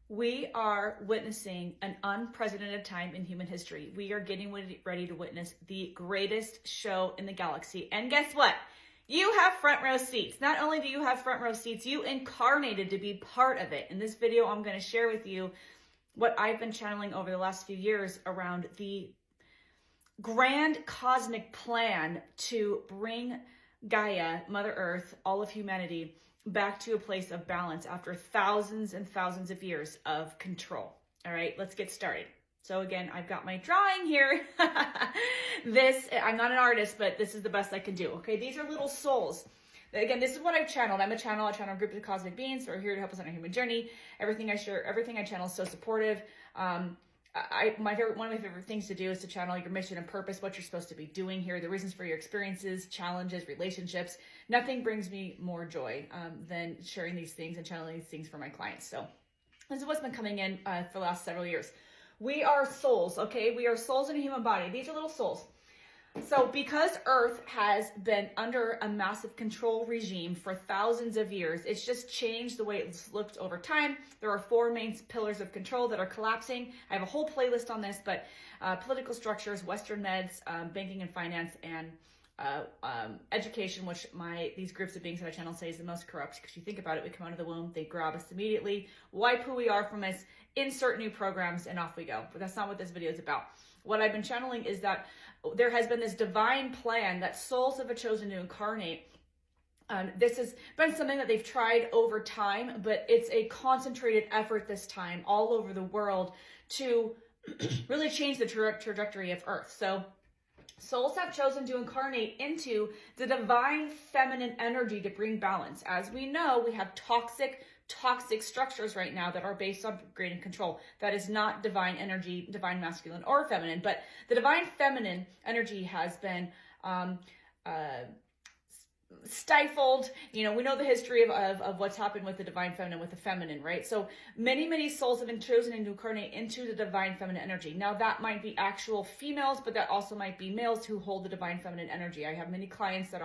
We are witnessing an unprecedented time in human history. We are getting ready to witness the greatest show in the galaxy. And guess what? You have front row seats. Not only do you have front row seats, you incarnated to be part of it. In this video, I'm going to share with you what I've been channeling over the last few years around the grand cosmic plan to bring Gaia, Mother Earth, all of humanity, back to a place of balance after thousands and thousands of years of control. All right, let's get started. So again, I've got my drawing here. I'm not an artist, but this is the best I can do. Okay, these are little souls. Again, this is what I've channeled. I channel a group of cosmic beings who are here to help us on our human journey. Everything I share, everything I channel is so supportive. One of my favorite things to do is to channel your mission and purpose, what you're supposed to be doing here, the reasons for your experiences, challenges, relationships. Nothing brings me more joy than sharing these things and channeling these things for my clients. So this is what's been coming in for the last several years. We are souls, okay? We are souls in a human body. These are little souls. So because Earth has been under a massive control regime for thousands of years, it's just changed the way it's looked over time. There are four main pillars of control that are collapsing. I have a whole playlist on this, but political structures, Western meds, banking and finance, and education, which these groups of beings that I channel say is the most corrupt, because you think about it, we come out of the womb, they grab us immediately, wipe who we are from us, insert new programs, and off we go. But that's not what this video is about. What I've been channeling is that there has been this divine plan that souls have chosen to incarnate. This has been something that they've tried over time, but it's a concentrated effort this time all over the world to really change the trajectory of Earth. So souls have chosen to incarnate into the divine feminine energy to bring balance. As we know, we have toxic structures right now that are based on greed and control. That is not divine energy, divine masculine or feminine, but the divine feminine energy has been stifled. You know, we know the history of what's happened with the divine feminine, with the feminine, right? So many souls have been chosen to incarnate into the divine feminine energy. Now that might be actual females, but that also might be males who hold the divine feminine energy. I have many clients that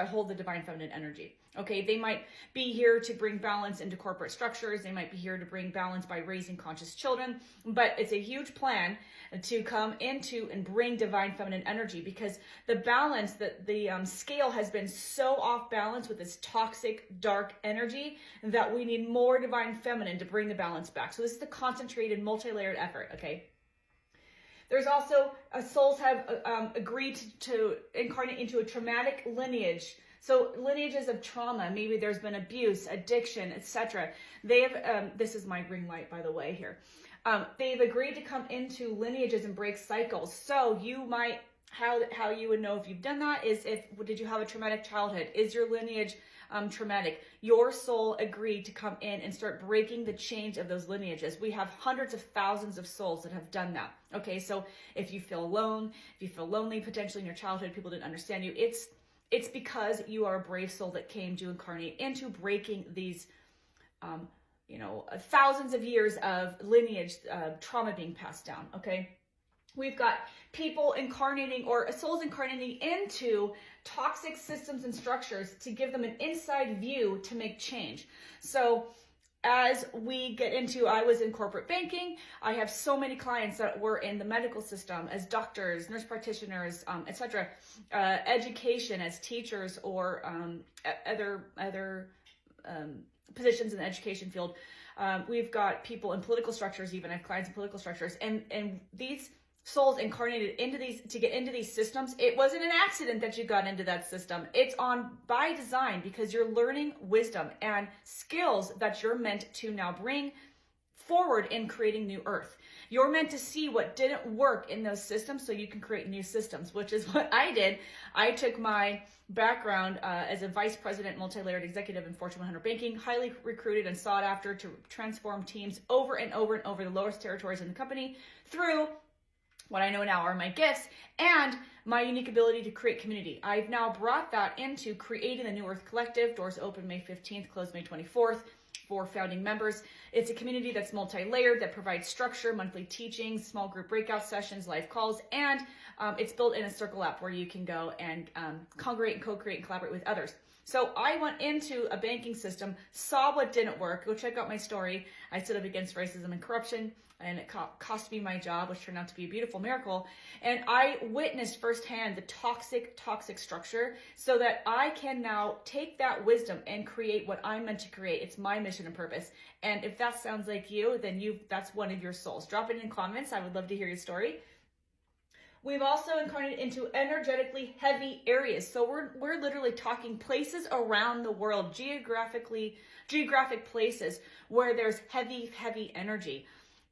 hold the divine feminine energy. Okay, they might be here to bring balance into corporate structures. They might be here to bring balance by raising conscious children, but it's a huge plan to come into and bring divine feminine energy, because the balance, the scale has been so off balance with this toxic, dark energy that we need more divine feminine to bring the balance back. So this is the concentrated, multi-layered effort, okay? There's also, souls have agreed to incarnate into a traumatic lineage. So lineages of trauma, maybe there's been abuse, addiction, etc. They have, this is my ring light, by the way, here. They've agreed to come into lineages and break cycles. So you might, how you would know if you've done that is did you have a traumatic childhood? Is your lineage traumatic? Your soul agreed to come in and start breaking the chains of those lineages. We have hundreds of thousands of souls that have done that. Okay, so if you feel alone, if you feel lonely, potentially in your childhood, people didn't understand you, it's because you are a brave soul that came to incarnate into breaking these, thousands of years of lineage trauma being passed down, okay? We've got people incarnating, or souls incarnating into toxic systems and structures to give them an inside view to make change. So as we get into, I was in corporate banking. I have so many clients that were in the medical system as doctors, nurse practitioners, etc. Education as teachers, or other positions in the education field. We've got people in political structures, even I have clients in political structures, and these souls incarnated to get into these systems. It wasn't an accident that you got into that system. It's on by design, because you're learning wisdom and skills that you're meant to now bring forward in creating new Earth. You're meant to see what didn't work in those systems so you can create new systems, which is what I did. I took my background as a vice president, multi-layered executive in Fortune 100 banking, highly recruited and sought after to transform teams over and over and over the lowest territories in the company through what I know now are my gifts and my unique ability to create community. I've now brought that into creating the New Earth Collective. Doors open May 15th, close May 24th. For founding members. It's a community that's multi-layered, that provides structure, monthly teachings, small group breakout sessions, live calls, and it's built in a circle app where you can go and congregate and co-create and collaborate with others. So I went into a banking system, saw what didn't work. Go check out my story. I stood up against racism and corruption, and it cost me my job, which turned out to be a beautiful miracle. And I witnessed firsthand the toxic structure, so that I can now take that wisdom and create what I'm meant to create. It's my mission and purpose. And if that sounds like you, then that's one of your souls. Drop it in comments. I would love to hear your story. We've also incarnated into energetically heavy areas. So we're literally talking places around the world, geographic places where there's heavy energy.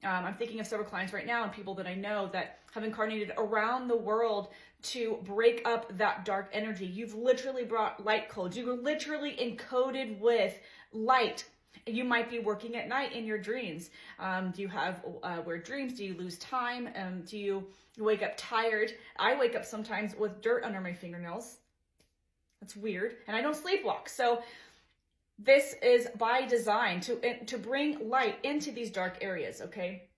I'm thinking of several clients right now and people that I know that have incarnated around the world to break up that dark energy. You've literally brought light codes. You're literally encoded with light. You might be working at night in your dreams. Do you have weird dreams? Do you lose time? Do you wake up tired? I wake up sometimes with dirt under my fingernails. That's weird. And I don't sleepwalk. So this is by design to bring light into these dark areas, okay?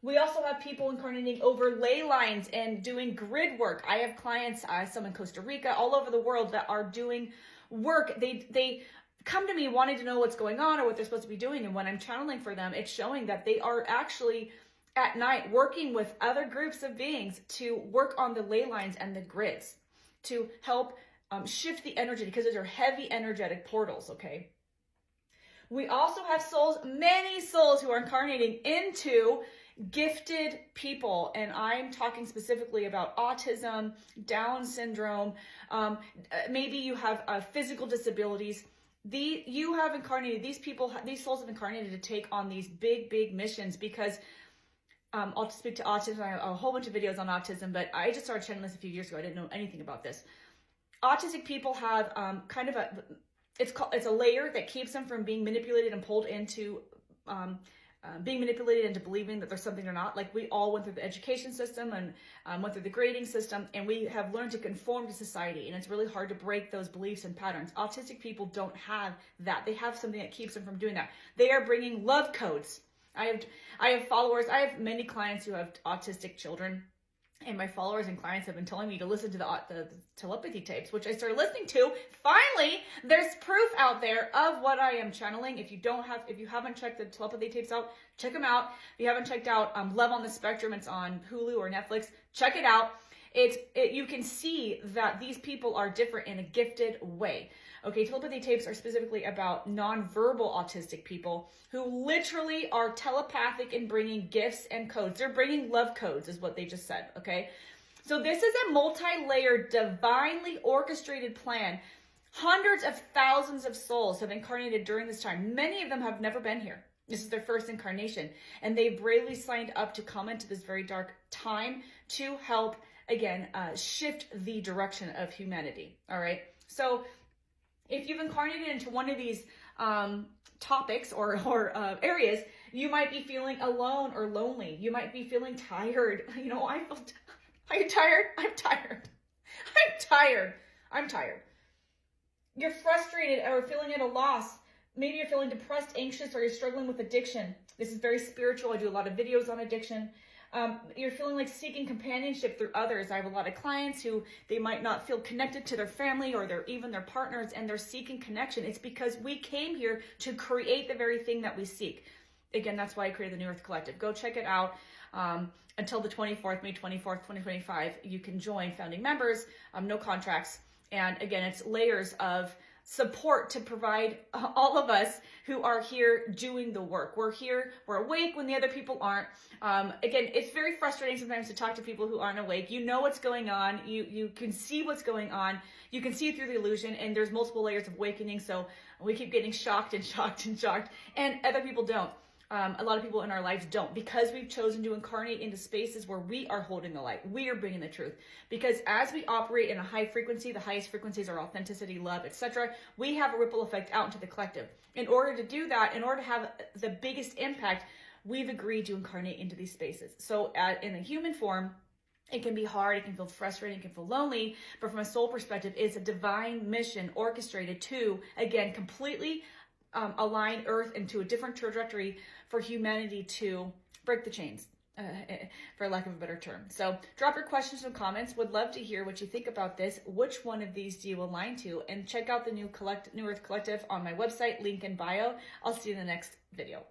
We also have people incarnating over ley lines and doing grid work. I have clients, some in Costa Rica, all over the world that are doing work. They come to me wanting to know what's going on or what they're supposed to be doing. And when I'm channeling for them, it's showing that they are actually at night working with other groups of beings to work on the ley lines and the grids to help shift the energy, because those are heavy energetic portals, okay? We also have souls, many souls who are incarnating into gifted people, and I'm talking specifically about autism, Down syndrome, maybe you have physical disabilities. You have incarnated, these souls have incarnated to take on these big missions, because I'll speak to autism. I have a whole bunch of videos on autism, but I just started channeling this a few years ago. I didn't know anything about this. Autistic people have kind of it's a layer that keeps them from being manipulated and pulled into being manipulated into believing that there's something they're not. Like, we all went through the education system and went through the grading system, and we have learned to conform to society, and it's really hard to break those beliefs and patterns. Autistic people don't have that. They have something that keeps them from doing that. They are bringing love codes. I have followers. I have many clients who have autistic children, and my followers and clients have been telling me to listen to the telepathy tapes, which I started listening to. Finally, there's proof out there of what I am channeling. If you haven't checked the telepathy tapes out, check them out. If you haven't checked out Love on the Spectrum, it's on Hulu or Netflix. Check it out. You can see that these people are different in a gifted way. Okay, telepathy tapes are specifically about nonverbal autistic people who literally are telepathic in bringing gifts and codes. They're bringing love codes, is what they just said, okay? So this is a multi-layered, divinely orchestrated plan. Hundreds of thousands of souls have incarnated during this time. Many of them have never been here. This is their first incarnation, and they bravely signed up to come into this very dark time to help, again, shift the direction of humanity, all right? So if you've incarnated into one of these topics or areas, you might be feeling alone or lonely. You might be feeling tired. You know, are you tired? I'm tired. You're frustrated or feeling at a loss. Maybe you're feeling depressed, anxious, or you're struggling with addiction. This is very spiritual. I do a lot of videos on addiction. You're feeling like seeking companionship through others. I have a lot of clients who they might not feel connected to their family or even their partners, and they're seeking connection. It's because we came here to create the very thing that we seek. Again, that's why I created the New Earth Collective. Go check it out. Until the 24th, May 24th, 2025, you can join founding members, no contracts. And again, it's layers of support to provide all of us who are here doing the work. We're here, we're awake when the other people aren't. Again, it's very frustrating sometimes to talk to people who aren't awake. You know what's going on. You can see what's going on. You can see through the illusion, and there's multiple layers of awakening. So we keep getting shocked, and other people don't. A lot of people in our lives don't, because we've chosen to incarnate into spaces where we are holding the light. We are bringing the truth. Because as we operate in a high frequency, the highest frequencies are authenticity, love, etc., we have a ripple effect out into the collective. In order to do that, in order to have the biggest impact, we've agreed to incarnate into these spaces. So in a human form, it can be hard, it can feel frustrating, it can feel lonely, but from a soul perspective, it's a divine mission orchestrated to, again, completely align Earth into a different trajectory for humanity to break the chains. for lack of a better term. So drop your questions and comments. Would love to hear what you think about this. Which one of these do you align to? And check out the New Earth Collective on my website, link in bio. I'll see you in the next video.